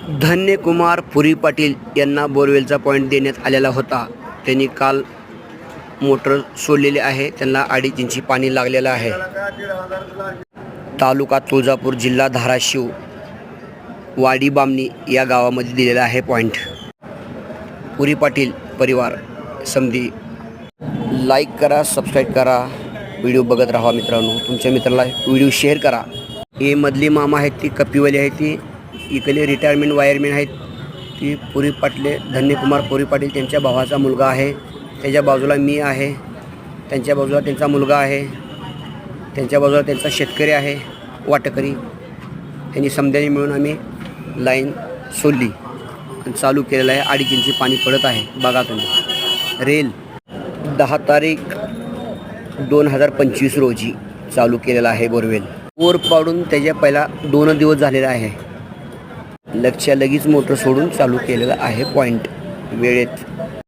धन्यकुमार पुरी पाटील यांना बोरवेलचा पॉईंट देण्यात आलेला होता. त्यांनी काल मोटर सोडलेली आहे. त्यांना 2.5 इंची पाणी लागलेलं आहे. तालुका तुळजापूर, जिल्हा धाराशिव, वाडी बामणी या गावामध्ये दिलेला आहे पॉईंट. पुरी पाटील परिवार समधी लाईक करा, सबस्क्राईब करा, व्हिडिओ बघत राहा मित्रांनो. तुमच्या मित्राला व्हिडिओ शेअर करा. हे मधली मामा आहेत, ती कपिवाली आहेत, ती इकडे रिटायरमेंट वायरमॅन आहेत. ती पुरी पाटले धन्यकुमार पुरी पाटील त्यांच्या भावाचा मुलगा आहे. त्याच्या बाजूला मी आहे, त्यांच्या बाजूला त्यांचा मुलगा आहे, त्यांच्या बाजूला त्यांचा शेतकरी आहे, वाटकरी. त्यांनी समध्याने मिळून आम्ही लाईन सोडली आणि चालू केलेलं आहे. 2.5 इंची पाणी पडत आहे. बघा तुम्ही. रेल 10 तारीख 2025 रोजी चालू केलेला आहे बोरवेल. बोर पाडून त्याच्या पहिला 2 दिवस झालेला आहे. लगेच मोटर सोडून चालू केलेला आहे पॉईंट वेळेत.